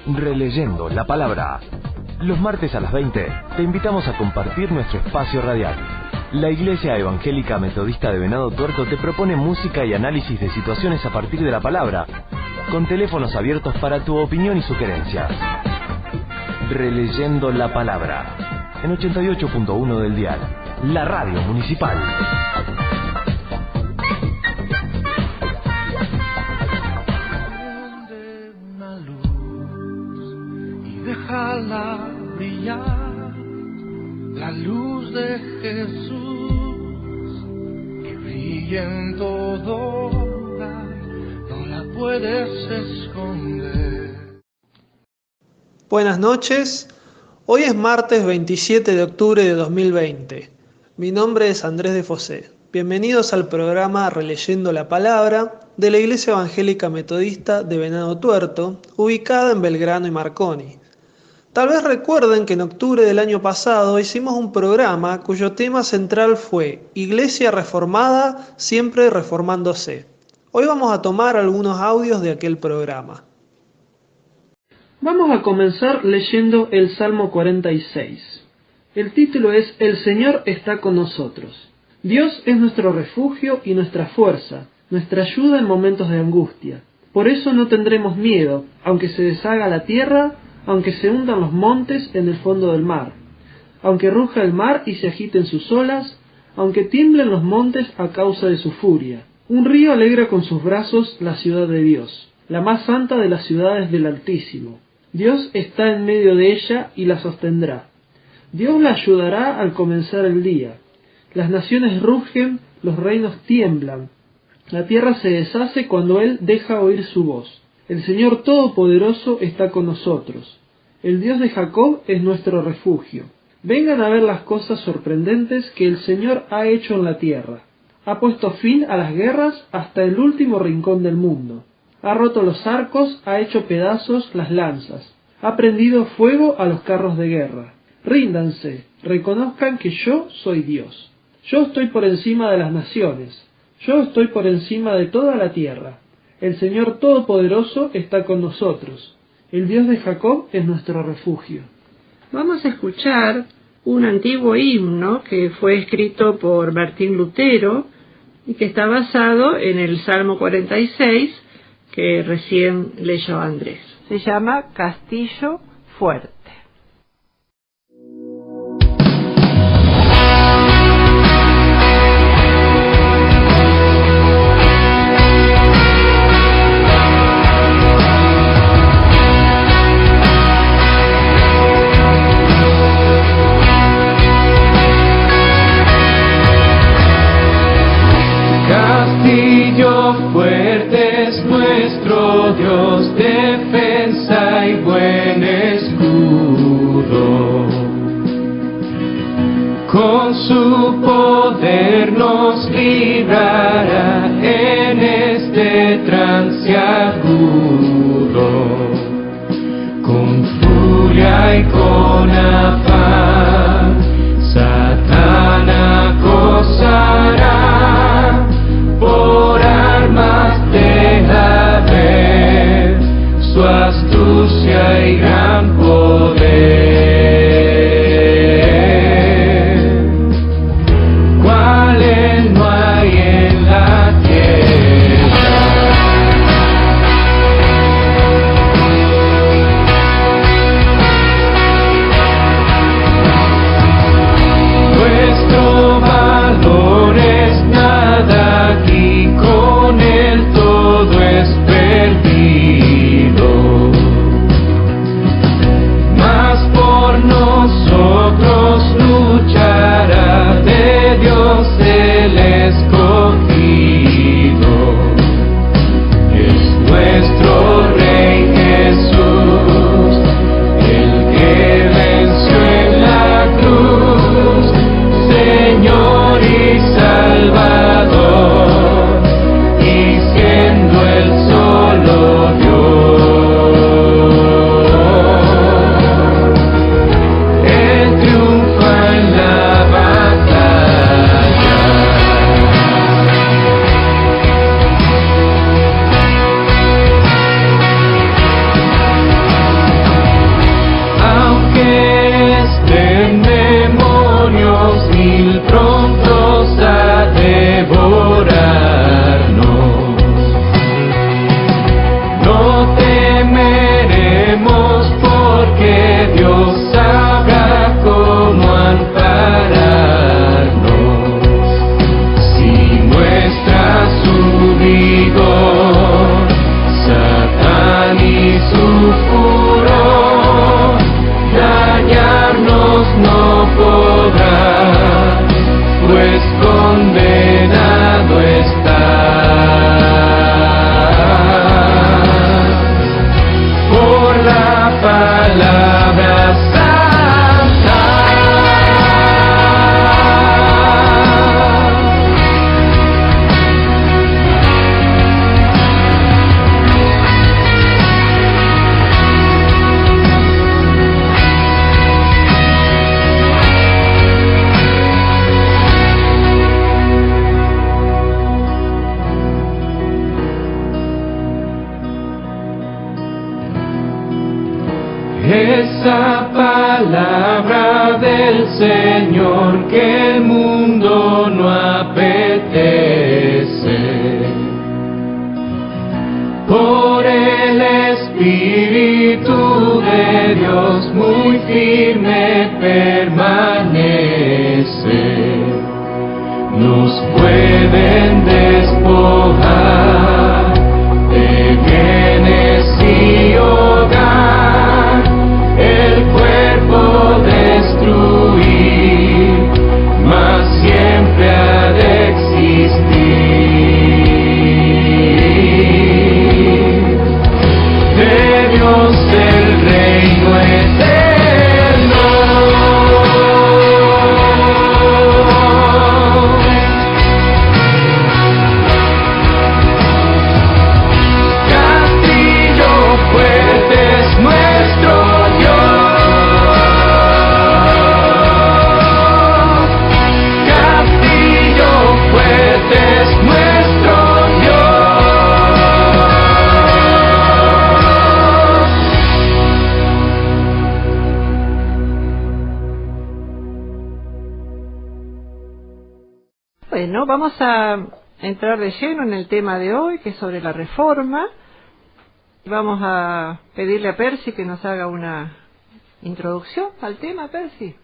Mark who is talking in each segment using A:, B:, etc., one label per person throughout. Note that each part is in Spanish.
A: Releyendo la Palabra. Los martes a las 20 te invitamos a compartir nuestro espacio radial. La Iglesia Evangélica Metodista de Venado Tuerto te propone música y análisis de situaciones a partir de la palabra, con teléfonos abiertos para tu opinión y sugerencias. Releyendo la Palabra, en 88.1 del dial, la radio municipal.
B: Déjala brillar, la luz de Jesús, que brilla en todo lugar, no la puedes esconder.
C: Buenas noches, hoy es martes 27 de octubre de 2020. Mi nombre es Andrés de Fosé. Bienvenidos al programa Releyendo la Palabra de la Iglesia Evangélica Metodista de Venado Tuerto, ubicada en Belgrano y Marconi. Tal vez recuerden que en octubre del año pasado hicimos un programa cuyo tema central fue Iglesia Reformada, siempre reformándose. Hoy vamos a tomar algunos audios de aquel programa. Vamos a comenzar leyendo el Salmo 46. El título es El Señor está con nosotros. Dios es nuestro refugio y nuestra fuerza, nuestra ayuda en momentos de angustia. Por eso no tendremos miedo, aunque se deshaga la tierra, aunque se hundan los montes en el fondo del mar, aunque ruja el mar y se agiten sus olas, aunque tiemblen los montes a causa de su furia. Un río alegra con sus brazos la ciudad de Dios, la más santa de las ciudades del Altísimo. Dios está en medio de ella y la sostendrá. Dios la ayudará al comenzar el día. Las naciones rugen, los reinos tiemblan. La tierra se deshace cuando Él deja oír su voz. El Señor Todopoderoso está con nosotros. El Dios de Jacob es nuestro refugio. Vengan a ver las cosas sorprendentes que el Señor ha hecho en la tierra. Ha puesto fin a las guerras hasta el último rincón del mundo. Ha roto los arcos, ha hecho pedazos las lanzas. Ha prendido fuego a los carros de guerra. Ríndanse, reconozcan que yo soy Dios. Yo estoy por encima de las naciones. Yo estoy por encima de toda la tierra. El Señor Todopoderoso está con nosotros. El Dios de Jacob es nuestro refugio.
D: Vamos a escuchar un antiguo himno que fue escrito por Martín Lutero y que está basado en el Salmo 46 que recién leyó Andrés. Se llama Castillo Fuerte.
B: Fuerte es nuestro Dios, defensa y buen escudo. Con su poder nos librará en este trance agudo. Con furia y con afán, Satán acosará. Por armas deja ver su astucia y gran poder, cuales no hay en la tierra. Nuestro valor es nada aquí, con él todo es perdido. Mas porque Dios sabrá cómo ampararnos. Si muestra su vigor, Satán y su furor, dañarnos no podrá, pues condenado está. Por la palabra santa. Esa palabra del Señor que el mundo no apetece, por el Espíritu de Dios muy firme permanece. Nos pueden despojar de bienes y hogar, el cuerpo destruir, mas siempre ha de existir. De Dios el reino eterno, castillo fuerte es nuestro
D: Bueno, vamos a entrar de lleno en el tema de hoy, que es sobre la Reforma. Vamos a pedirle a Percy que nos haga una introducción al tema, Percy.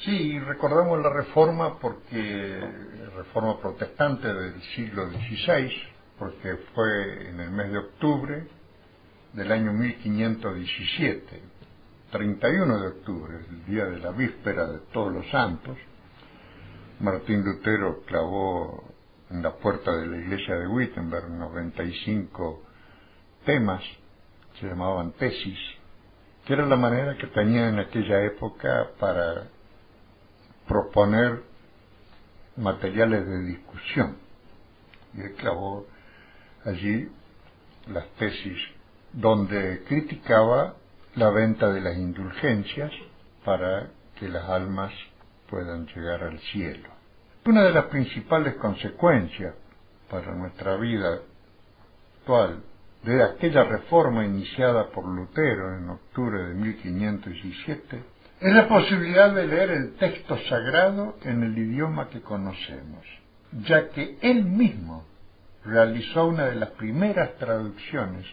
E: Sí, recordamos la Reforma porque Reforma protestante del siglo XVI, porque fue en el mes de octubre del año 1517, 31 de octubre, el día de la víspera de Todos los Santos. Martín Lutero clavó en la puerta de la iglesia de Wittenberg 95 temas, se llamaban tesis, que era la manera que tenía en aquella época para proponer materiales de discusión. Y él clavó allí las tesis donde criticaba la venta de las indulgencias para que las almas puedan llegar al cielo. Una de las principales consecuencias para nuestra vida actual de aquella reforma iniciada por Lutero en octubre de 1517 es la posibilidad de leer el texto sagrado en el idioma que conocemos, ya que él mismo realizó una de las primeras traducciones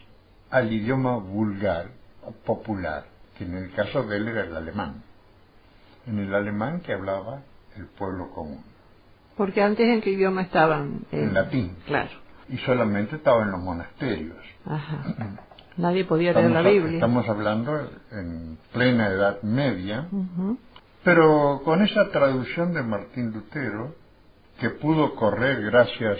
E: al idioma vulgar o popular, que en el caso de él era el alemán, en el alemán que hablaba el pueblo común.
D: Porque antes, ¿en qué idioma estaban?
E: En latín.
D: Claro.
E: Y solamente estaba en los monasterios.
D: Ajá. Nadie podía leer la Biblia.
E: Estamos hablando en plena Edad Media, pero con esa traducción de Martín Lutero, que pudo correr gracias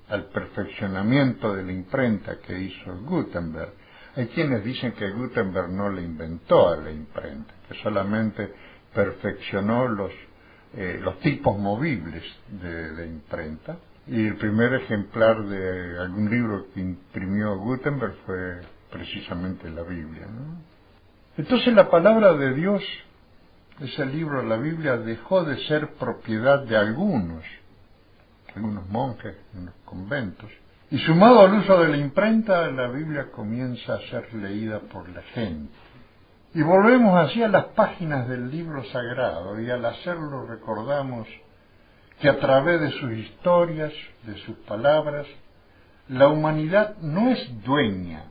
E: al perfeccionamiento de la imprenta que hizo Gutenberg. Hay quienes dicen que Gutenberg no le inventó a la imprenta, que solamente perfeccionó los tipos movibles de imprenta, y el primer ejemplar de algún libro que imprimió Gutenberg fue precisamente la Biblia, ¿no? Entonces la palabra de Dios, ese libro, la Biblia, dejó de ser propiedad de algunos monjes en los conventos, y sumado al uso de la imprenta, la Biblia comienza a ser leída por la gente. Y volvemos así a las páginas del libro sagrado, y al hacerlo recordamos que a través de sus historias, de sus palabras, la humanidad no es dueña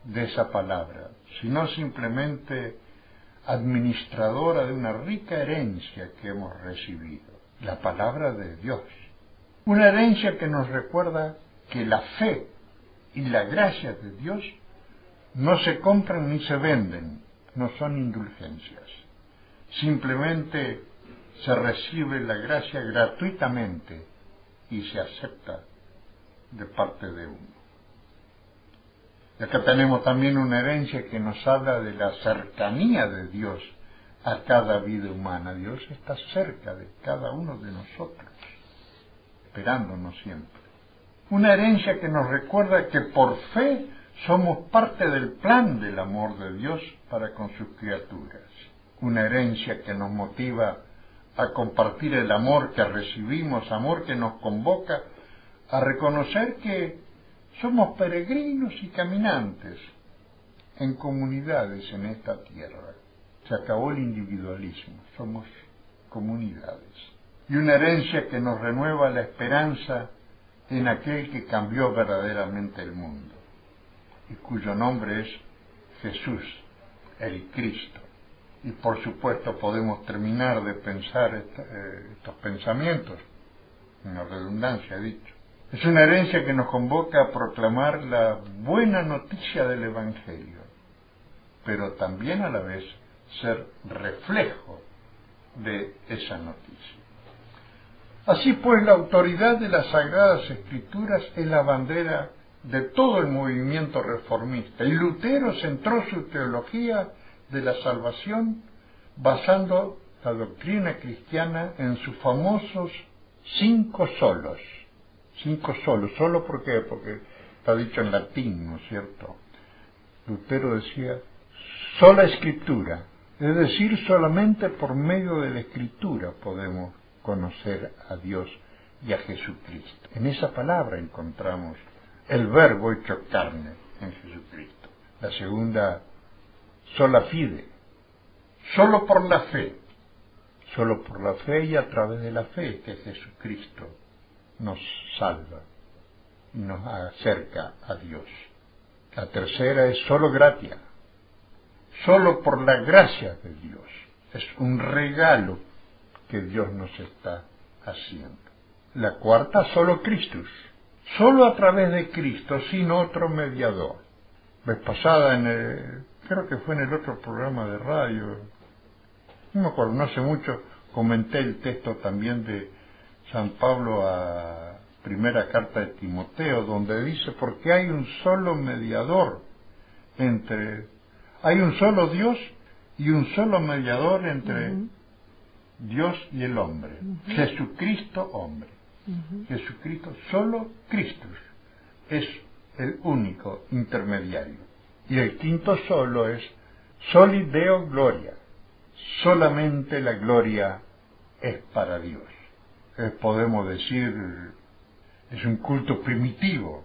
E: de esa palabra, sino simplemente administradora de una rica herencia que hemos recibido, la palabra de Dios. Una herencia que nos recuerda que la fe y la gracia de Dios no se compran ni se venden, no son indulgencias. Simplemente se recibe la gracia gratuitamente y se acepta de parte de uno. Y acá tenemos también una herencia que nos habla de la cercanía de Dios a cada vida humana. Dios está cerca de cada uno de nosotros, esperándonos siempre. Una herencia que nos recuerda que por fe somos parte del plan del amor de Dios para con sus criaturas. Una herencia que nos motiva a compartir el amor que recibimos, amor que nos convoca a reconocer que somos peregrinos y caminantes en comunidades en esta tierra. Se acabó el individualismo, somos comunidades. Y una herencia que nos renueva la esperanza en aquel que cambió verdaderamente el mundo, y cuyo nombre es Jesús, el Cristo. Y por supuesto podemos terminar de pensar estos pensamientos, una redundancia dicho. Es una herencia que nos convoca a proclamar la buena noticia del Evangelio, pero también a la vez ser reflejo de esa noticia. Así pues, la autoridad de las Sagradas Escrituras es la bandera de todo el movimiento reformista, y Lutero centró su teología de la salvación basando la doctrina cristiana en sus famosos 5 solos. 5 solos, ¿solo por qué? Porque está dicho en latín, ¿no es cierto? Lutero decía sola escritura, es decir, solamente por medio de la escritura podemos conocer a Dios y a Jesucristo. En esa palabra encontramos el verbo hecho carne en Jesucristo. La segunda, sola fide, solo por la fe y a través de la fe que Jesucristo nos salva y nos acerca a Dios. La tercera es solo gratia, solo por la gracia de Dios. Es un regalo que Dios nos está haciendo. La cuarta, solo Christus, solo a través de Cristo, sin otro mediador. Vez pasada, creo que fue en el otro programa de radio, no me acuerdo, no hace mucho, comenté el texto también de San Pablo a primera carta de Timoteo, donde dice, porque hay un solo mediador hay un solo Dios y un solo mediador entre Dios y el hombre, Jesucristo hombre. Jesucristo, solo Cristo es el único intermediario. Y el quinto solo es soli Deo gloria, solamente la gloria es para Dios. Podemos decir, es un culto primitivo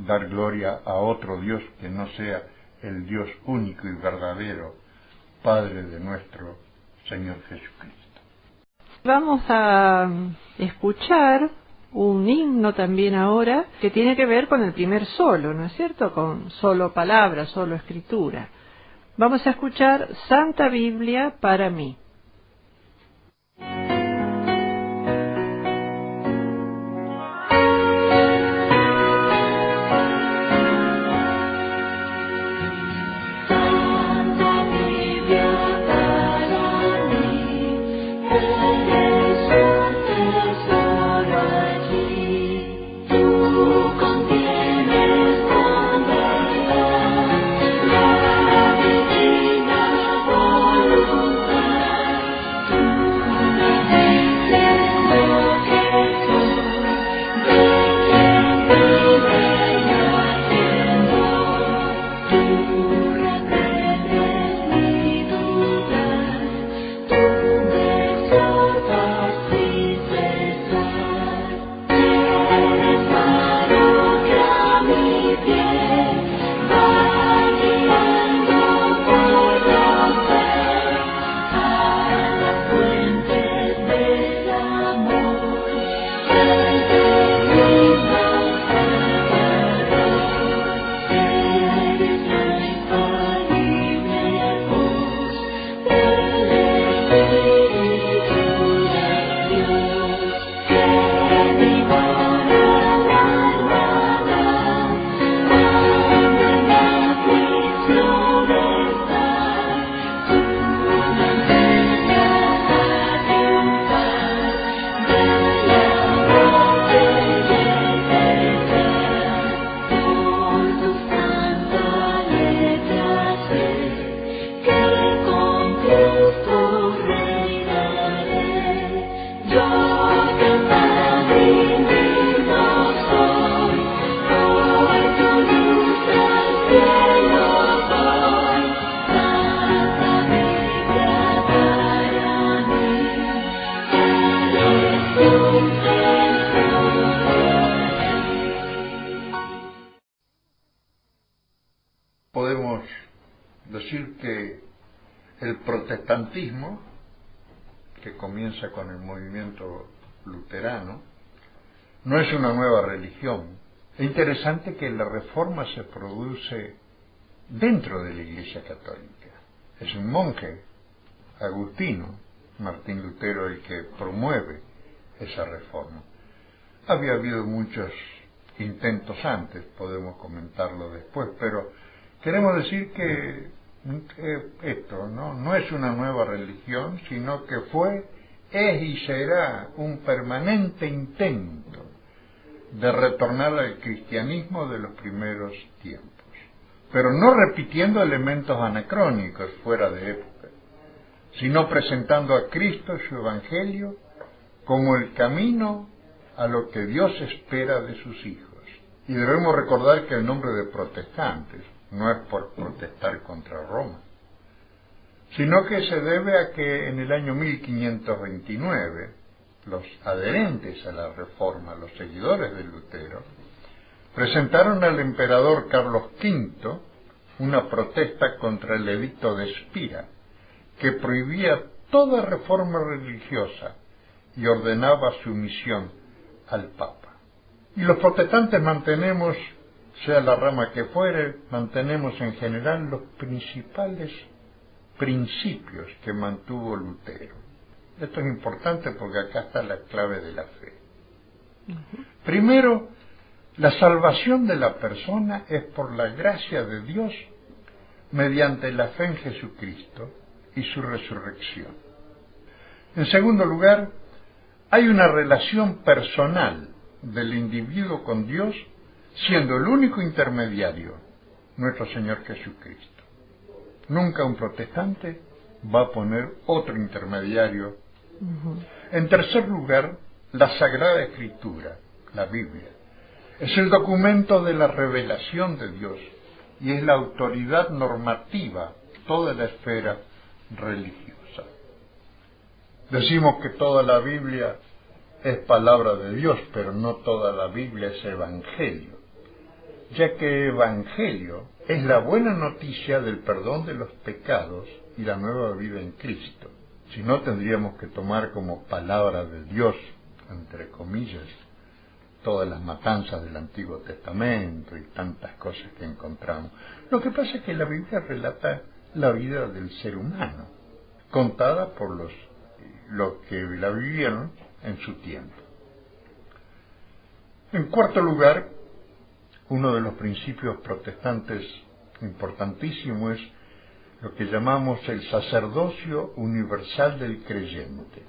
E: dar gloria a otro Dios que no sea el Dios único y verdadero, Padre de nuestro Señor Jesucristo.
D: Vamos a escuchar un himno también ahora que tiene que ver con el primer solo, ¿no es cierto? Con solo palabra, solo escritura. Vamos a escuchar Santa Biblia para mí.
B: Voluntad
E: podemos decir que el protestantismo, que comienza con el movimiento luterano, no es una nueva religión. Es interesante que la reforma se produce dentro de la Iglesia Católica. Es un monje agustino, Martín Lutero, el que promueve esa reforma. Había habido muchos intentos antes, podemos comentarlo después, pero queremos decir que esto no es una nueva religión, sino que fue, es y será un permanente intento de retornar al cristianismo de los primeros tiempos, pero no repitiendo elementos anacrónicos fuera de época, sino presentando a Cristo y su Evangelio como el camino a lo que Dios espera de sus hijos. Y debemos recordar que el nombre de protestantes no es por protestar contra Roma, sino que se debe a que en el año 1529 los adherentes a la Reforma, los seguidores de Lutero, presentaron al emperador Carlos V una protesta contra el edicto de Espira, que prohibía toda reforma religiosa y ordenaba sumisión al Papa. Y los protestantes mantenemos, sea la rama que fuere, mantenemos en general los principales principios que mantuvo Lutero. Esto es importante porque acá está la clave de la fe. Primero, la salvación de la persona es por la gracia de Dios mediante la fe en Jesucristo y su resurrección. En segundo lugar, hay una relación personal del individuo con Dios, siendo el único intermediario nuestro Señor Jesucristo. Nunca un protestante va a poner otro intermediario. En tercer lugar, la Sagrada Escritura, la Biblia, es el documento de la revelación de Dios y es la autoridad normativa de toda la esfera religiosa. Decimos que toda la Biblia es palabra de Dios, pero no toda la Biblia es evangelio, ya que evangelio es la buena noticia del perdón de los pecados y la nueva vida en Cristo. Si no, tendríamos que tomar como palabra de Dios, entre comillas, todas las matanzas del Antiguo Testamento y tantas cosas que encontramos. Lo que pasa es que la Biblia relata la vida del ser humano, contada por los que la vivieron en su tiempo. En cuarto lugar, uno de los principios protestantes importantísimo es lo que llamamos el sacerdocio universal del creyente.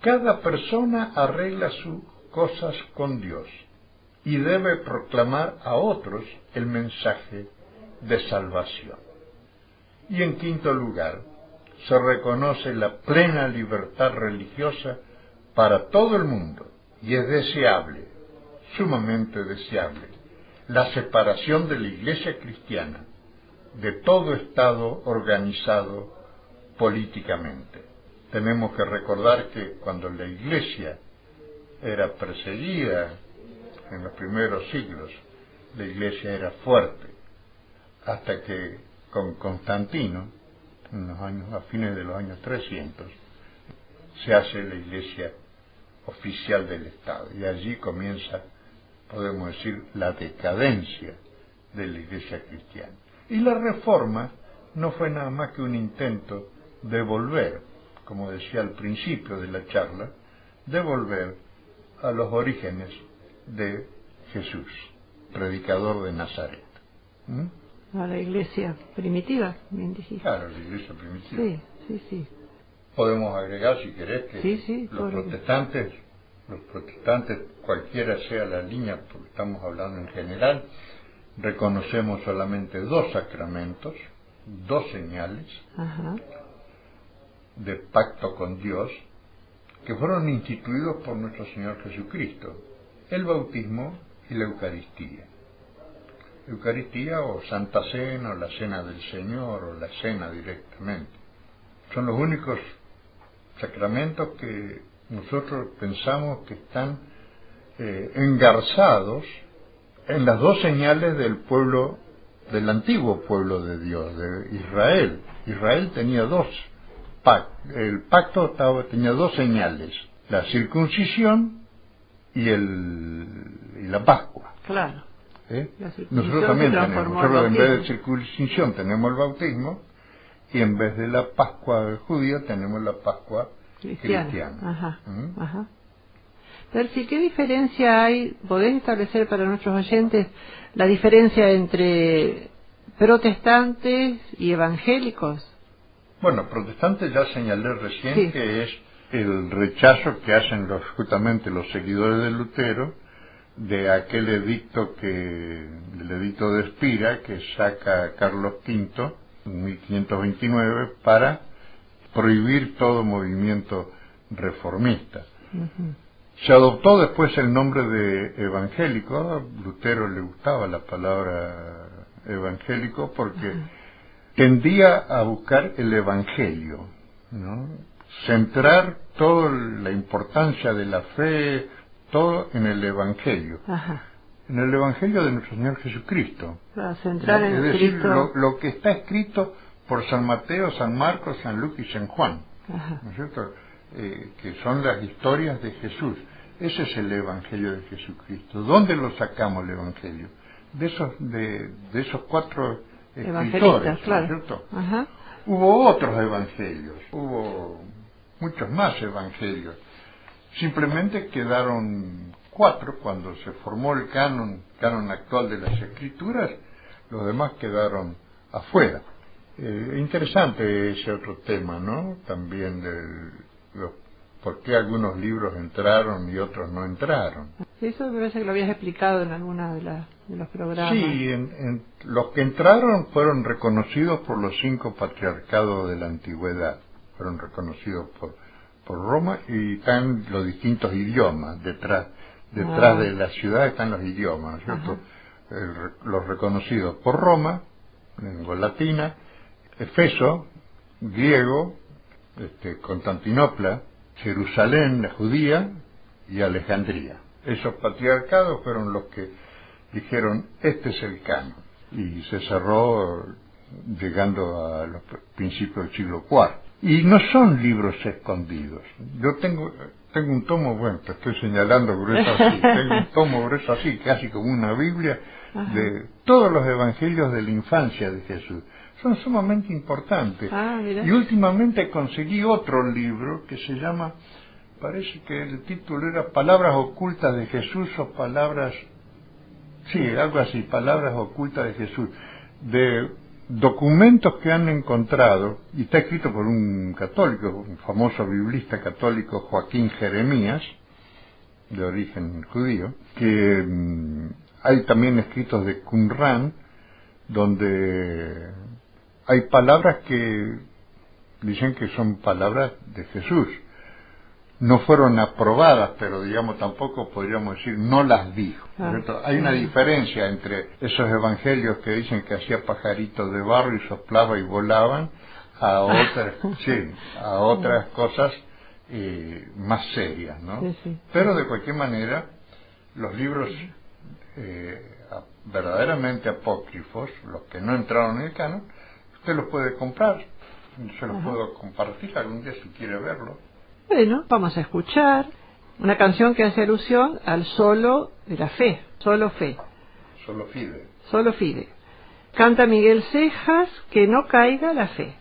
E: Cada persona arregla sus cosas con Dios y debe proclamar a otros el mensaje de salvación. Y en quinto lugar, se reconoce la plena libertad religiosa para todo el mundo y es deseable, sumamente deseable, la separación de la Iglesia cristiana de todo Estado organizado políticamente. Tenemos que recordar que cuando la Iglesia era perseguida en los primeros siglos, la Iglesia era fuerte, hasta que con Constantino, a fines de los años 300, se hace la Iglesia oficial del Estado, y allí comienza, podemos decir, la decadencia de la Iglesia cristiana. Y la Reforma no fue nada más que un intento de volver, como decía al principio de la charla, de volver a los orígenes de Jesús, predicador de Nazaret.
D: A la Iglesia primitiva, bien dijiste.
E: Claro, la Iglesia primitiva.
D: Sí.
E: Podemos agregar, si querés, que los protestantes, cualquiera sea la línea, porque estamos hablando en general, reconocemos solamente dos sacramentos, dos señales de pacto con Dios, que fueron instituidos por nuestro Señor Jesucristo: el bautismo y la Eucaristía. Eucaristía o Santa Cena o la Cena del Señor o la Cena directamente. Son los únicos sacramentos que nosotros pensamos que están engarzados en las dos señales del pueblo del antiguo pueblo de Dios, de Israel. Israel tenía el pacto tenía dos señales, la circuncisión y la Pascua.
D: Claro.
E: Nosotros también tenemos, nosotros en vez de circuncisión tenemos el bautismo, y en vez de la Pascua judía tenemos la Pascua cristiana.
D: Ajá, ajá. Percy, ¿qué diferencia hay? ¿Podés establecer para nuestros oyentes la diferencia entre protestantes y evangélicos?
E: Bueno, protestantes ya señalé recién,
D: sí,
E: que es el rechazo que hacen justamente los seguidores de Lutero de aquel edicto el edicto de Espira que saca Carlos V en 1529 para prohibir todo movimiento reformista.
D: Uh-huh.
E: Se adoptó después el nombre de evangélico. A Lutero le gustaba la palabra evangélico porque tendía a buscar el evangelio, ¿no? Centrar toda la importancia de la fe, todo en el evangelio.
D: Ajá.
E: En el evangelio de nuestro Señor Jesucristo.
D: Para centrar en
E: es decir,
D: Cristo.
E: lo que está escrito por San Mateo, San Marcos, San Lucas y San Juan.
D: Ajá.
E: ¿No es cierto? Que son las historias de Jesús. Ese es el evangelio de Jesucristo. ¿Dónde lo sacamos el evangelio? De esos 4 escritores,
D: claro.
E: ¿no es cierto?
D: Ajá.
E: Hubo otros evangelios, hubo muchos más evangelios. Simplemente quedaron 4 cuando se formó el canon actual de las Escrituras. Los demás quedaron afuera. Interesante ese otro tema, ¿no? También por qué algunos libros entraron y otros no entraron.
D: Eso me parece que lo habías explicado en alguna de los programas.
E: Sí, los que entraron fueron reconocidos por los 5 patriarcados de la antigüedad. Fueron reconocidos por Roma, y están los distintos idiomas. Detrás de la ciudad están los idiomas, ¿no es cierto? Los reconocidos por Roma, lengua latina, Efeso, griego, Constantinopla, Jerusalén, la judía, y Alejandría. Esos patriarcados fueron los que dijeron, este es el canon, y se cerró llegando a los principios del siglo IV. Y no son libros escondidos. Yo tengo un tomo, bueno, te estoy señalando grueso así, tengo un tomo grueso así, casi como una Biblia, de todos los evangelios de la infancia de Jesús. Son sumamente importantes. Y últimamente conseguí otro libro que se llama, parece que el título era Palabras ocultas de Jesús, o palabras, sí, algo así, Palabras ocultas de Jesús, de documentos que han encontrado, y está escrito por un católico, un famoso biblista católico, Joaquín Jeremías, de origen judío, que hay también escritos de Qumran, donde hay palabras que dicen que son palabras de Jesús. No fueron aprobadas, pero digamos tampoco podríamos decir no las dijo. Hay una diferencia entre esos evangelios que dicen que hacía pajaritos de barro y soplaba y volaban, a otras cosas más serias, ¿no?
D: Sí, sí.
E: Pero de cualquier manera, los libros verdaderamente apócrifos, los que no entraron en el canon, usted los puede comprar. Se los puedo compartir algún día si quiere verlo.
D: Bueno, vamos a escuchar una canción que hace alusión al solo de la fe, solo fe.
E: Solo fide.
D: Solo fide. Canta Miguel Cejas, Que no caiga la fe,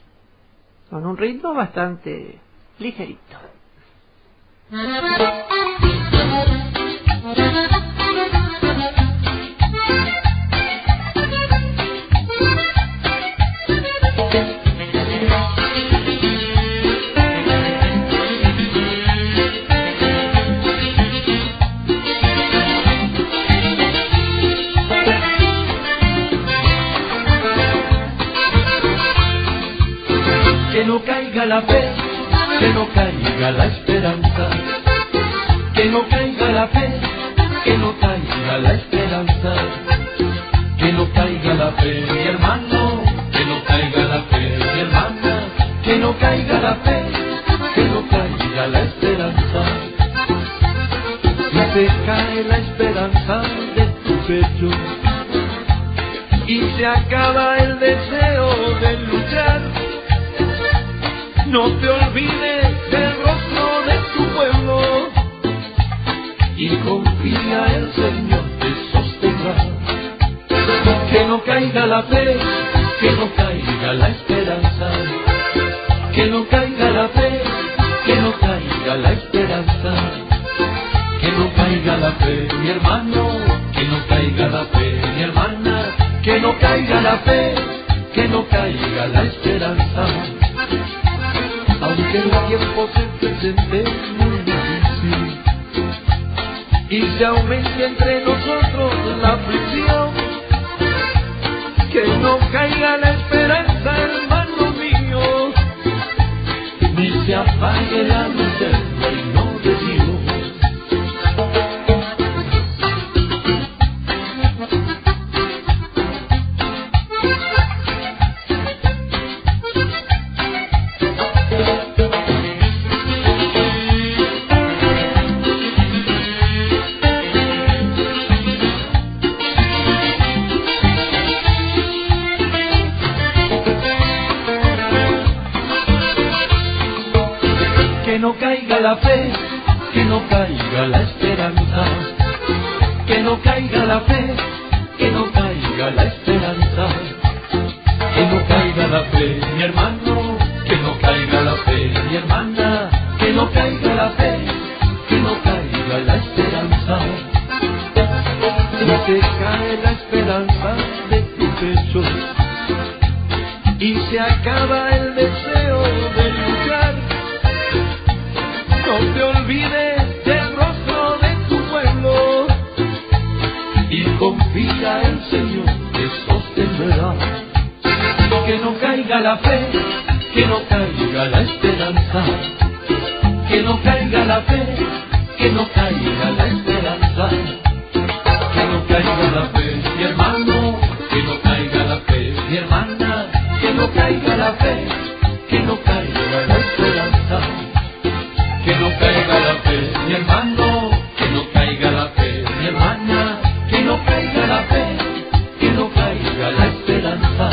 D: con un ritmo bastante ligerito.
B: Que no caiga la fe, que no caiga la esperanza, que no caiga la fe, que no caiga la esperanza, que no caiga la fe, mi hermano, que no caiga la fe, mi hermana, que no caiga la fe, que no caiga la esperanza. Si se cae la esperanza de tu pecho y se acaba el deseo de luchar. No te olvides del rostro de tu pueblo y confía, el Señor te sostendrá. Que no caiga la fe, que no caiga la esperanza, que no caiga la fe, que no caiga la esperanza, que no caiga la fe, mi hermano, que no caiga la fe, mi hermana, que no caiga la fe, que no caiga la esperanza. Aunque el tiempo se presente muy difícil y se aumente entre nosotros la aflicción, que no caiga la esperanza, hermano mío, ni se apague la luz del reino de Dios. Que no caiga la fe, que no caiga la esperanza, que no caiga la fe, que no caiga la esperanza, que no caiga la fe, mi hermano, que no caiga la fe, mi hermana, que no caiga la fe, que no caiga la esperanza. Si te cae la esperanza de tu pecho y se acaba el deseo de luchar, no te olvides del rostro de tu pueblo y confía, el Señor te sostendrá. Que no caiga la fe, que no caiga la esperanza, que no caiga la fe, que no caiga la esperanza, que no caiga la fe, mi hermano, que no caiga la fe, mi hermana, que no caiga la fe, que no caiga la esperanza, que no caiga la fe, mi hermano, que no caiga la fe, mi hermana, que no caiga la fe, que no caiga la esperanza.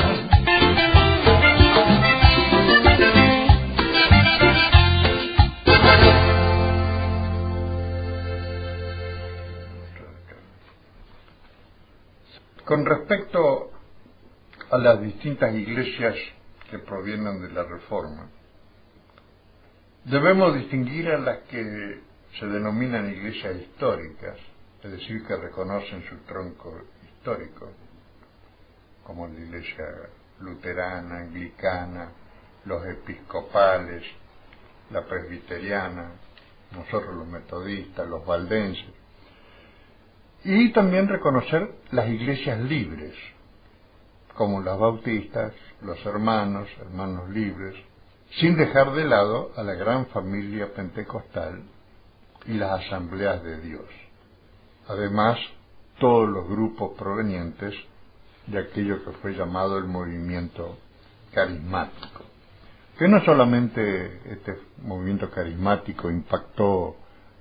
E: Con respecto a las distintas iglesias que provienen de la Reforma, debemos distinguir a las que se denominan iglesias históricas, es decir, que reconocen su tronco histórico, como la iglesia luterana, anglicana, los episcopales, la presbiteriana, nosotros los metodistas, los valdenses, y también reconocer las iglesias libres, como las bautistas, los hermanos libres, sin dejar de lado a la gran familia pentecostal y las asambleas de Dios. Además, todos los grupos provenientes de aquello que fue llamado el movimiento carismático, que no solamente este movimiento carismático impactó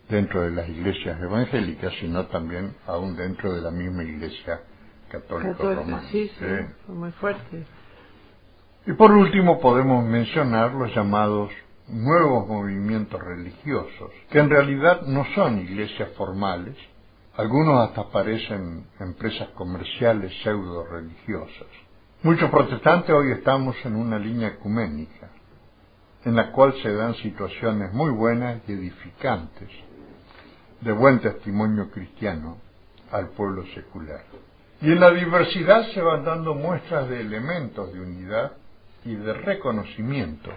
E: dentro de las iglesias evangélicas, sino también aún dentro de la misma iglesia católica romana.
D: Sí, fue muy fuerte.
E: Y por último podemos mencionar los llamados nuevos movimientos religiosos, que en realidad no son iglesias formales, algunos hasta parecen empresas comerciales pseudo-religiosas. Muchos protestantes hoy estamos en una línea ecuménica, en la cual se dan situaciones muy buenas y edificantes, de buen testimonio cristiano al pueblo secular. Y en la diversidad se van dando muestras de elementos de unidad y de reconocimiento,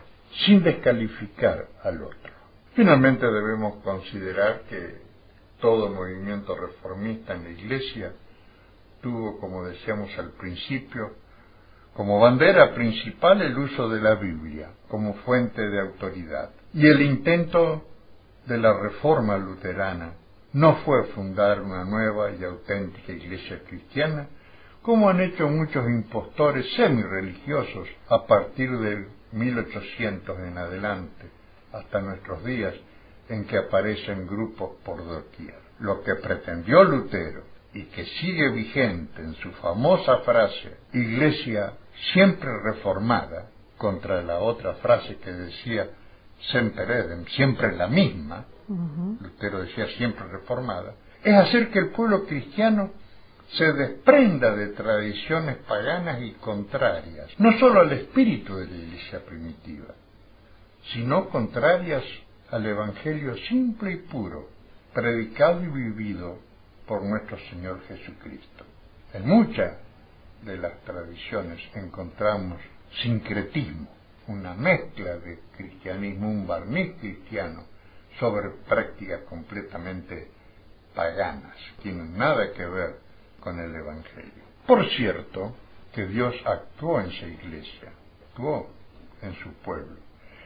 E: sin descalificar al otro. Finalmente debemos considerar que todo movimiento reformista en la Iglesia tuvo, como decíamos al principio, como bandera principal el uso de la Biblia como fuente de autoridad. Y el intento de la Reforma luterana no fue fundar una nueva y auténtica iglesia cristiana, como han hecho muchos impostores semi-religiosos a partir de 1800 en adelante, hasta nuestros días, en que aparecen grupos por doquier. Lo que pretendió Lutero y que sigue vigente en su famosa frase, Iglesia siempre reformada, contra la otra frase que decía Semper Edem, siempre la misma, Lutero decía siempre reformada, es hacer que el pueblo cristiano se desprenda de tradiciones paganas y contrarias, no solo al espíritu de la Iglesia primitiva, sino contrarias al Evangelio simple y puro, predicado y vivido por nuestro Señor Jesucristo. En muchas de las tradiciones encontramos sincretismo, una mezcla de cristianismo, un barniz cristiano sobre prácticas completamente paganas, que tienen nada que ver con el Evangelio. Por cierto, que Dios actuó en esa iglesia, actuó en su pueblo.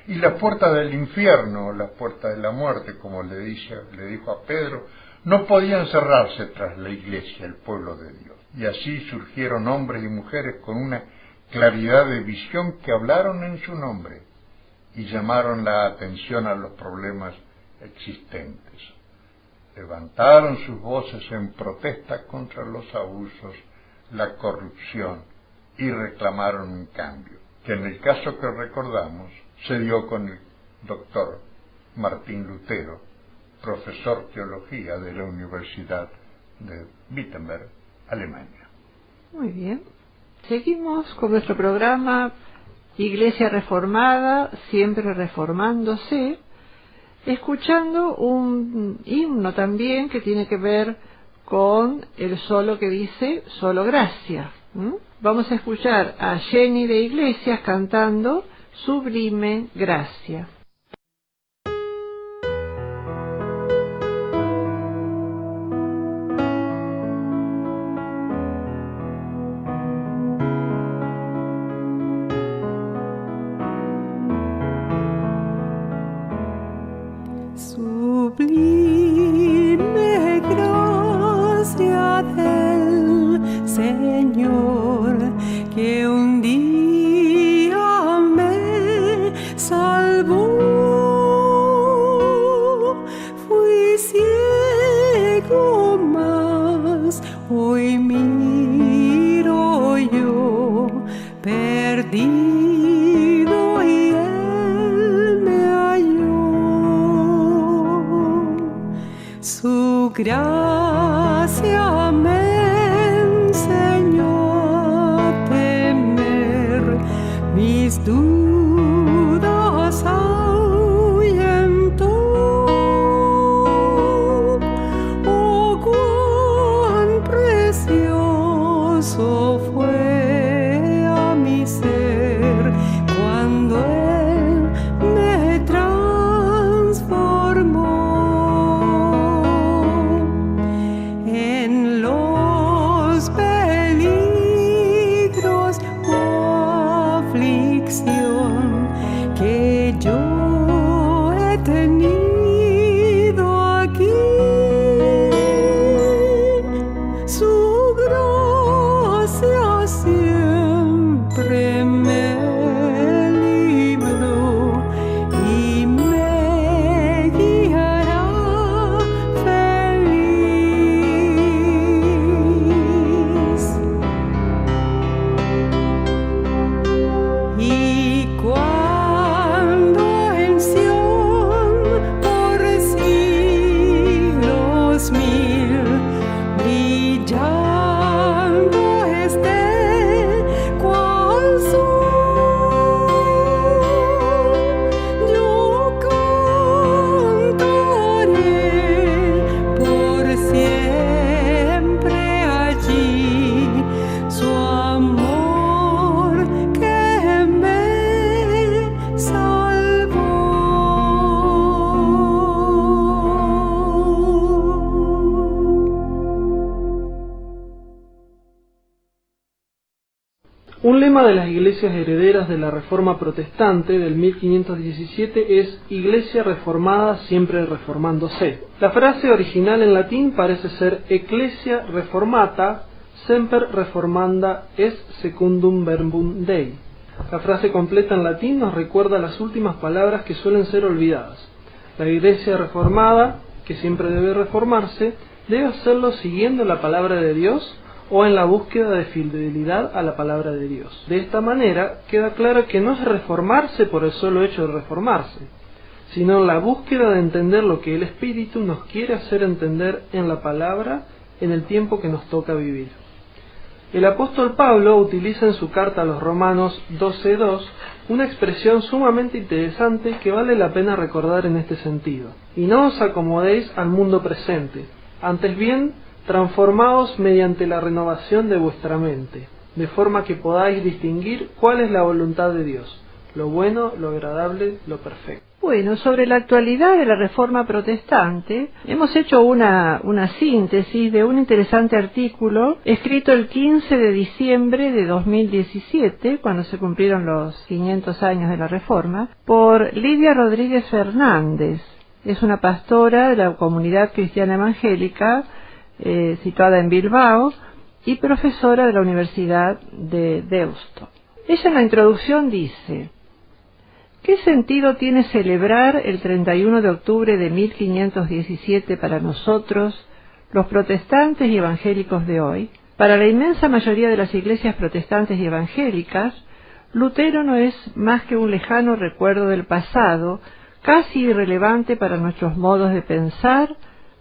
E: Y las puertas del infierno, las puertas de la muerte, como le dijo a Pedro, no podían cerrarse tras la iglesia, el pueblo de Dios. Y así surgieron hombres y mujeres con una claridad de visión que hablaron en su nombre y llamaron la atención a los problemas existentes. Levantaron sus voces en protesta contra los abusos, la corrupción y reclamaron un cambio, que en el caso que recordamos se dio con el doctor Martín Lutero, profesor de teología de la Universidad de Wittenberg, Alemania.
D: Muy bien. Seguimos con nuestro programa Iglesia Reformada, siempre reformándose, escuchando un himno también que tiene que ver con el solo que dice solo gracia. Vamos a escuchar a Jenny de Iglesias cantando Sublime Gracia.
F: Sublime gracia del Señor, que un día me salvó. Fui ciego, mas hoy miro yo, perdido, y Él me halló. Su gracia me enseñó a temer, mis dudas ahuyentó. Oh, cuán precioso fue a mi ser cuando Él me transformó. En los peligros o aflicción que yo he tenido aquí, su gracia siempre me libró y me guiará feliz. Y cuando en Sión por siglos mil brillando esté cual sol, yo cantaré por siempre allí su amor que me salvó.
C: Un lema de las iglesias herederas de la Reforma Protestante del 1517 es Iglesia reformada siempre reformándose. La frase original en latín parece ser Ecclesia reformata semper reformanda est secundum verbum Dei. La frase completa en latín nos recuerda las últimas palabras que suelen ser olvidadas. La Iglesia reformada, que siempre debe reformarse, debe hacerlo siguiendo la palabra de Dios o en la búsqueda de fidelidad a la palabra de Dios. De esta manera queda claro que no es reformarse por el solo hecho de reformarse, sino en la búsqueda de entender lo que el Espíritu nos quiere hacer entender en la palabra en el tiempo que nos toca vivir. El apóstol Pablo utiliza en su carta a los Romanos 12:2 una expresión sumamente interesante que vale la pena recordar en este sentido. Y no os acomodéis al mundo presente, antes bien transformaos mediante la renovación de vuestra mente, de forma que podáis distinguir cuál es la voluntad de Dios, lo bueno, lo agradable, lo perfecto.
D: Bueno, sobre la actualidad de la Reforma Protestante, hemos hecho una síntesis de un interesante artículo escrito el 15 de diciembre de 2017, cuando se cumplieron los 500 años de la Reforma, por Lidia Rodríguez Fernández. Es una pastora de la comunidad cristiana evangélica situada en Bilbao y profesora de la Universidad de Deusto. Ella en la introducción dice: ¿qué sentido tiene celebrar el 31 de octubre de 1517 para nosotros, los protestantes y evangélicos de hoy? Para la inmensa mayoría de las iglesias protestantes y evangélicas, Lutero no es más que un lejano recuerdo del pasado, casi irrelevante para nuestros modos de pensar,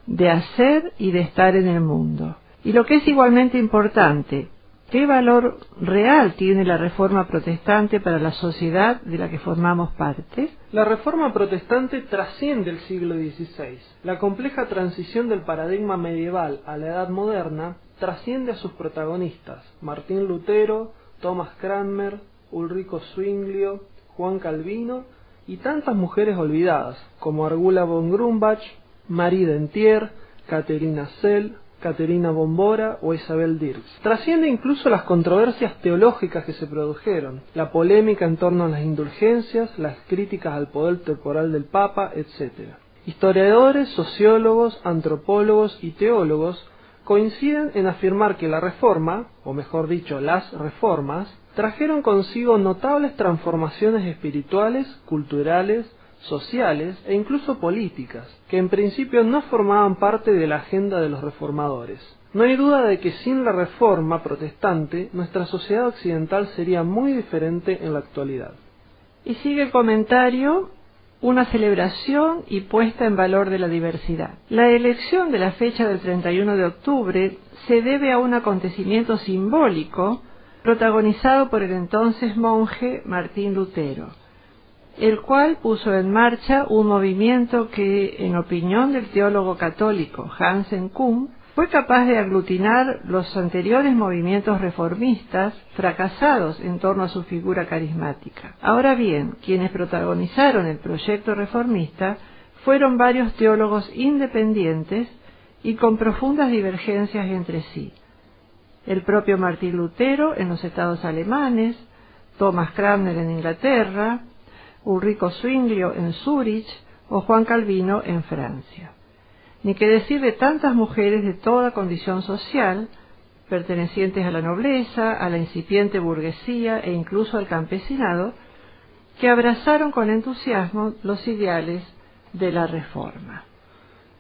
D: de hacer y de estar en el mundo. Y lo que es igualmente importante, ¿qué valor real tiene la Reforma Protestante para la sociedad de la que formamos parte?
C: La Reforma Protestante trasciende el siglo XVI. La compleja transición del paradigma medieval a la Edad Moderna trasciende a sus protagonistas: Martín Lutero, Thomas Cranmer, Ulrico Zwinglio, Juan Calvino y tantas mujeres olvidadas como Argula von Grumbach, Marie Dentier, Caterina Zell, Caterina Bombora o Isabel Dirks. Trasciende incluso las controversias teológicas que se produjeron, la polémica en torno a las indulgencias, las críticas al poder temporal del Papa, etc. Historiadores, sociólogos, antropólogos y teólogos coinciden en afirmar que la Reforma, o mejor dicho, las reformas, trajeron consigo notables transformaciones espirituales, culturales, sociales e incluso políticas, que en principio no formaban parte de la agenda de los reformadores. No hay duda de que sin la Reforma Protestante, nuestra sociedad occidental sería muy diferente en la actualidad.
D: Y sigue el comentario: una celebración y puesta en valor de la diversidad. La elección de la fecha del 31 de octubre se debe a un acontecimiento simbólico protagonizado por el entonces monje Martín Lutero, el cual puso en marcha un movimiento que, en opinión del teólogo católico Hansen Kuhn, fue capaz de aglutinar los anteriores movimientos reformistas fracasados en torno a su figura carismática. Ahora bien, quienes protagonizaron el proyecto reformista fueron varios teólogos independientes y con profundas divergencias entre sí. El propio Martín Lutero en los estados alemanes, Thomas Cranmer en Inglaterra, Ulrico Zwinglio en Zúrich o Juan Calvino en Francia. Ni que decir de tantas mujeres de toda condición social, pertenecientes a la nobleza, a la incipiente burguesía e incluso al campesinado, que abrazaron con entusiasmo los ideales de la Reforma.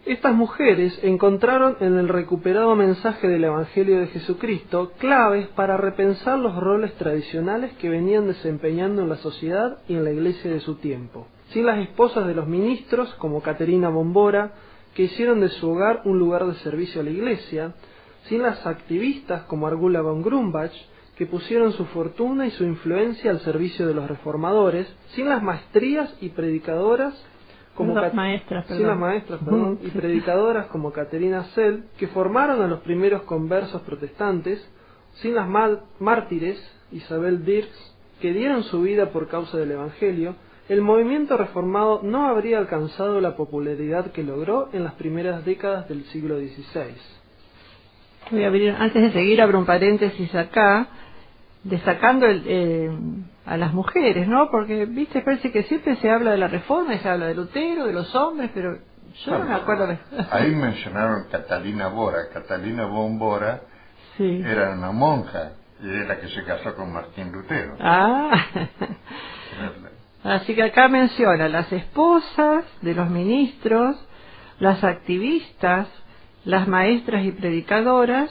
C: Estas mujeres encontraron en el recuperado mensaje del Evangelio de Jesucristo claves para repensar los roles tradicionales que venían desempeñando en la sociedad y en la iglesia de su tiempo. Sin las esposas de los ministros, como Caterina Bombora, que hicieron de su hogar un lugar de servicio a la iglesia, sin las activistas como Argula von Grumbach, que pusieron su fortuna y su influencia al servicio de los reformadores, sin las maestrías y predicadoras como y predicadoras como Caterina Zell, que formaron a los primeros conversos protestantes, sin las mártires Isabel Dirks, que dieron su vida por causa del Evangelio, el movimiento reformado no habría alcanzado la popularidad que logró en las primeras décadas del siglo XVI.
D: Voy a abrir, antes de seguir, abro un paréntesis acá, destacando a las mujeres, ¿no? Porque, viste, parece que siempre se habla de la Reforma y se habla de Lutero, de los hombres, pero yo no me acuerdo de...
E: Ahí mencionaron Catalina Bora. Catalina von Bora sí. Era una monja y es la que se casó con Martín Lutero.
D: Así que acá menciona las esposas de los ministros, las activistas las maestras y predicadoras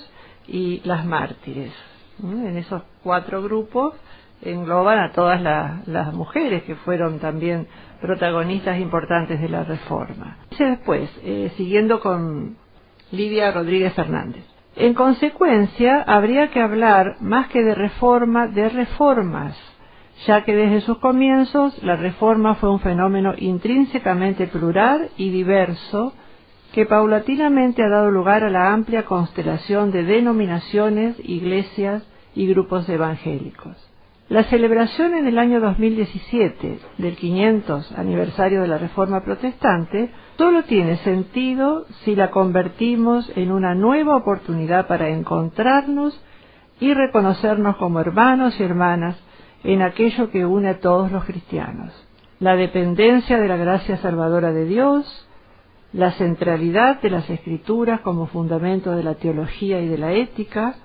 D: y las mártires. En esos 4 grupos engloban a todas las mujeres que fueron también protagonistas importantes de la Reforma. Dice después, siguiendo con Lidia Rodríguez Fernández: en consecuencia, habría que hablar más que de reforma, de reformas, ya que desde sus comienzos la Reforma fue un fenómeno intrínsecamente plural y diverso que paulatinamente ha dado lugar a la amplia constelación de denominaciones, iglesias y grupos evangélicos. La celebración en el año 2017 del 500 aniversario de la Reforma Protestante solo tiene sentido si la convertimos en una nueva oportunidad para encontrarnos y reconocernos como hermanos y hermanas en aquello que une a todos los cristianos: la dependencia de la gracia salvadora de Dios, la centralidad de las Escrituras como fundamento de la teología y de la ética,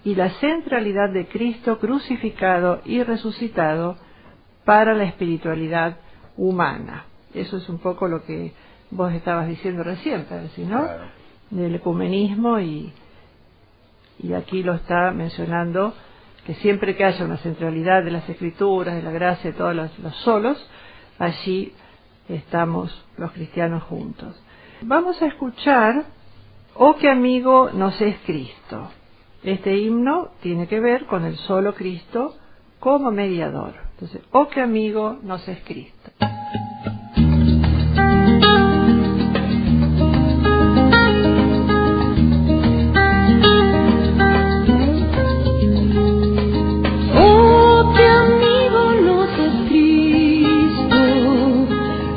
D: y la centralidad de Cristo crucificado y resucitado para la espiritualidad humana. Eso es un poco lo que vos estabas diciendo recién, Percy, ¿no?
E: Claro.
D: Del ecumenismo, y aquí lo está mencionando, que siempre que haya una centralidad de las Escrituras, de la gracia, de todos los solos, allí estamos los cristianos juntos. Vamos a escuchar "Oh, qué amigo nos es Cristo". Este himno tiene que ver con el solo Cristo como mediador. Entonces, "Oh, qué amigo nos es Cristo".
F: Oh, qué amigo nos es Cristo,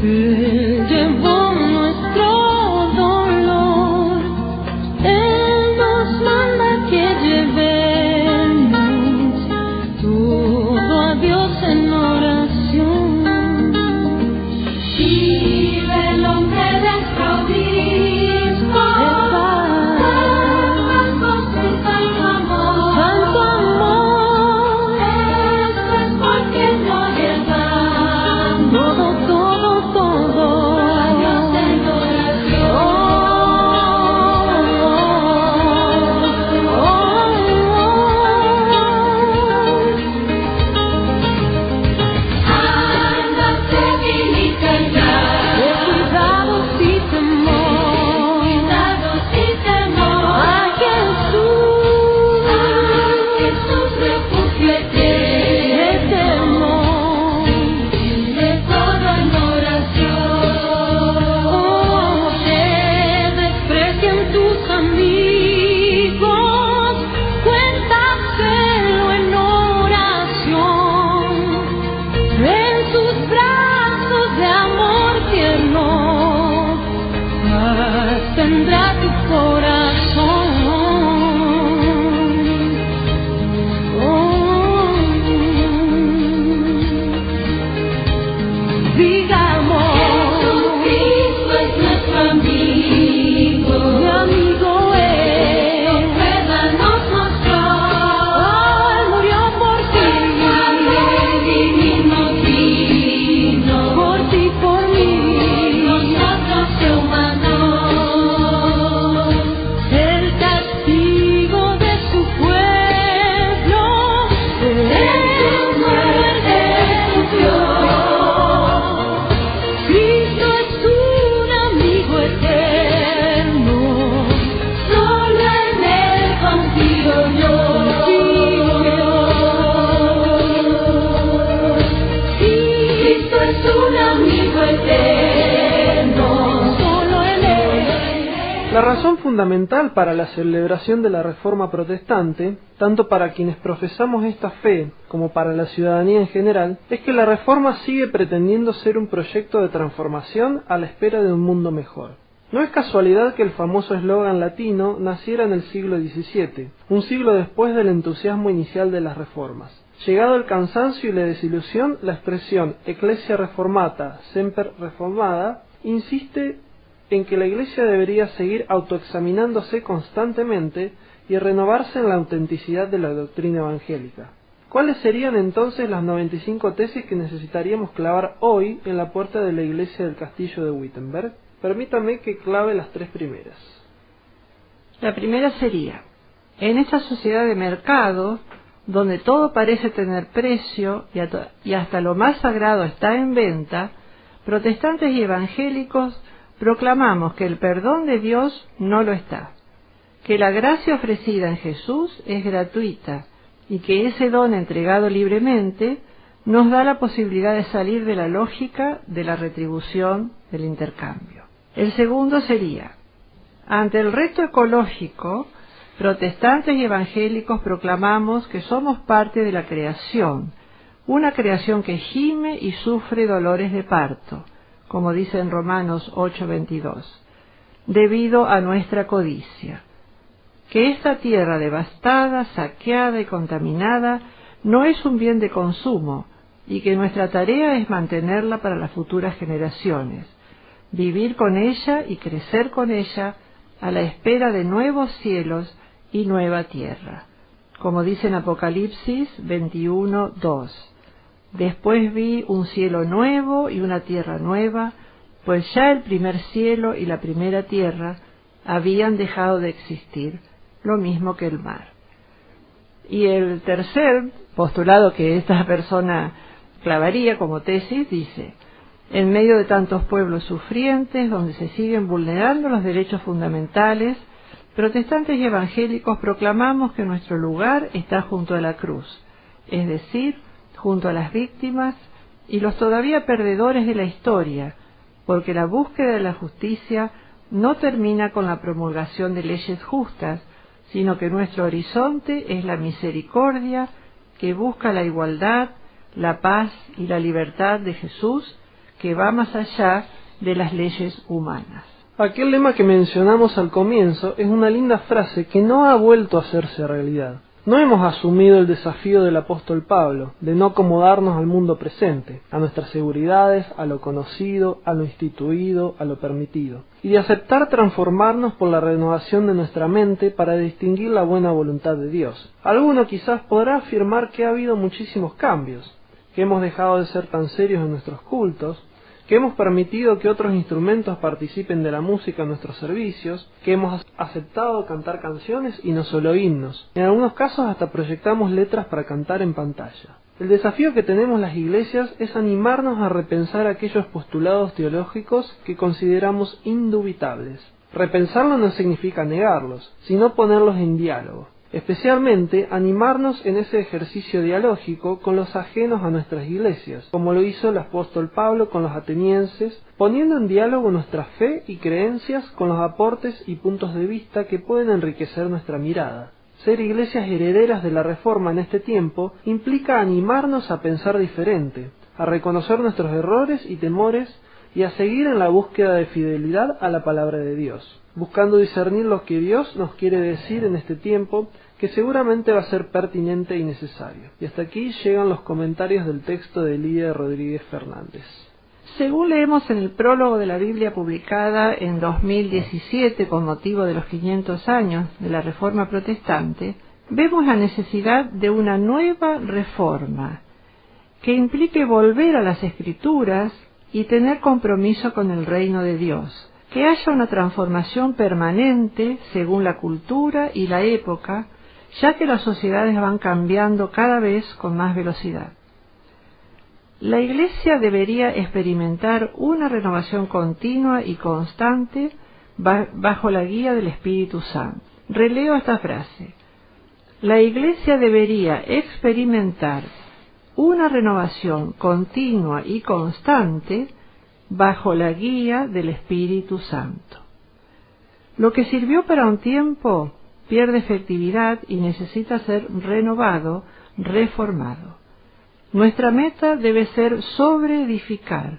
F: Él llevó nuestro dolor, Él nos manda que llevemos todo a Dios en oración. Vive el hombre nuestro obispo, santo amor, esto es porque gloria dan, todo a Dios en oración. Ándate bien y callar, de cuidados y temor, a Jesús refugio eterno, de todo en oración. Te desprecian tus amigos, cuéntaselo en oración. En sus brazos de amor tierno, paz tendrá tu corazón. Digamos, Jesucristo es nuestro amigo, mi amigo es, su prueba nos mostró, Él murió por ti, nos vino, por ti, por mí, nosotros se humanó, el castigo de su pueblo, en su muerte sufrió. Cristo es un amigo eterno, solo en Él confío yo. Cristo es un amigo eterno, solo en Él.
C: La razón fundamental para la celebración de la Reforma Protestante, tanto para quienes profesamos esta fe como para la ciudadanía en general, es que la Reforma sigue pretendiendo ser un proyecto de transformación a la espera de un mundo mejor. No es casualidad que el famoso eslogan latino naciera en el siglo XVII, un siglo después del entusiasmo inicial de las reformas. Llegado el cansancio y la desilusión, la expresión Ecclesia Reformata, Semper Reformada, insiste en que la Iglesia debería seguir autoexaminándose constantemente y renovarse en la autenticidad de la doctrina evangélica. ¿Cuáles serían entonces las 95 tesis que necesitaríamos clavar hoy en la puerta de la iglesia del castillo de Wittenberg? Permítame que clave las 3 primeras.
D: La primera sería: en esta sociedad de mercado, donde todo parece tener precio y hasta lo más sagrado está en venta, protestantes y evangélicos proclamamos que el perdón de Dios no lo está, que la gracia ofrecida en Jesús es gratuita y que ese don entregado libremente nos da la posibilidad de salir de la lógica de la retribución del intercambio. El segundo sería: ante el reto ecológico, protestantes y evangélicos proclamamos que somos parte de la creación, una creación que gime y sufre dolores de parto, como dice en Romanos 8:22, debido a nuestra codicia. Que esta tierra devastada, saqueada y contaminada no es un bien de consumo, y que nuestra tarea es mantenerla para las futuras generaciones, vivir con ella y crecer con ella a la espera de nuevos cielos y nueva tierra, como dice en Apocalipsis 21:2. Después vi un cielo nuevo y una tierra nueva, pues ya el primer cielo y la primera tierra habían dejado de existir, lo mismo que el mar. Y el tercer postulado que esta persona clavaría como tesis dice: en medio de tantos pueblos sufrientes, donde se siguen vulnerando los derechos fundamentales, protestantes y evangélicos proclamamos que nuestro lugar está junto a la cruz, es decir, junto a las víctimas y los todavía perdedores de la historia, porque la búsqueda de la justicia no termina con la promulgación de leyes justas, sino que nuestro horizonte es la misericordia que busca la igualdad, la paz y la libertad de Jesús, que va más allá de las leyes humanas.
C: Aquel lema que mencionamos al comienzo es una linda frase que no ha vuelto a hacerse realidad. No hemos asumido el desafío del apóstol Pablo de no acomodarnos al mundo presente, a nuestras seguridades, a lo conocido, a lo instituido, a lo permitido, y de aceptar transformarnos por la renovación de nuestra mente para distinguir la buena voluntad de Dios. Alguno quizás podrá afirmar que ha habido muchísimos cambios, que hemos dejado de ser tan serios en nuestros cultos, que hemos permitido que otros instrumentos participen de la música en nuestros servicios, que hemos aceptado cantar canciones y no solo himnos. En algunos casos hasta proyectamos letras para cantar en pantalla. El desafío que tenemos las iglesias es animarnos a repensar aquellos postulados teológicos que consideramos indubitables. Repensarlos no significa negarlos, sino ponerlos en diálogo. Especialmente animarnos en ese ejercicio dialógico con los ajenos a nuestras iglesias, como lo hizo el apóstol Pablo con los atenienses, poniendo en diálogo nuestra fe y creencias con los aportes y puntos de vista que pueden enriquecer nuestra mirada. Ser iglesias herederas de la Reforma en este tiempo implica animarnos a pensar diferente, a reconocer nuestros errores y temores y a seguir en la búsqueda de fidelidad a la palabra de Dios, buscando discernir lo que Dios nos quiere decir en este tiempo, que seguramente va a ser pertinente y necesario. Y hasta aquí llegan los comentarios del texto de Lidia Rodríguez Fernández.
D: Según leemos en el prólogo de la Biblia publicada en 2017 con motivo de los 500 años de la Reforma Protestante, vemos la necesidad de una nueva reforma que implique volver a las Escrituras y tener compromiso con el reino de Dios, que haya una transformación permanente según la cultura y la época, ya que las sociedades van cambiando cada vez con más velocidad. La Iglesia debería experimentar una renovación continua y constante bajo la guía del Espíritu Santo. Releo esta frase: la Iglesia debería experimentar una renovación continua y constante bajo la guía del Espíritu Santo. Lo que sirvió para un tiempo pierde efectividad y necesita ser renovado, reformado. Nuestra meta debe ser sobreedificar,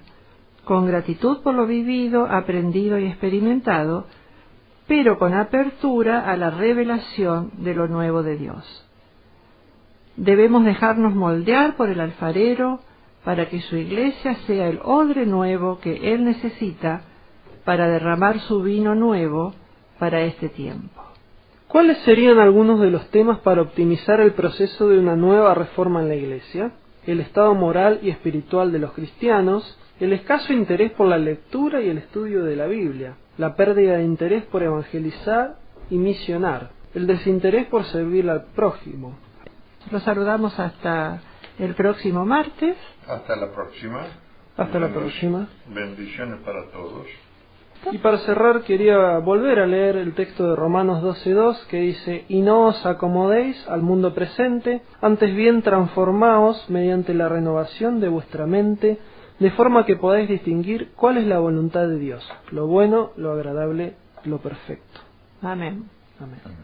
D: con gratitud por lo vivido, aprendido y experimentado, pero con apertura a la revelación de lo nuevo de Dios. Debemos dejarnos moldear por el alfarero para que su iglesia sea el odre nuevo que Él necesita para derramar su vino nuevo para este tiempo.
C: ¿Cuáles serían algunos de los temas para optimizar el proceso de una nueva reforma en la Iglesia? El estado moral y espiritual de los cristianos, el escaso interés por la lectura y el estudio de la Biblia, la pérdida de interés por evangelizar y misionar, el desinterés por servir al prójimo.
D: Los saludamos hasta el próximo martes.
E: Hasta la próxima.
C: Hasta la próxima.
E: Bendiciones para todos.
C: Y para cerrar quería volver a leer el texto de Romanos 12:2 que dice: y no os acomodéis al mundo presente, antes bien transformaos mediante la renovación de vuestra mente, de forma que podáis distinguir cuál es la voluntad de Dios, lo bueno, lo agradable, lo perfecto.
D: Amén.
C: Amén.
E: Amén.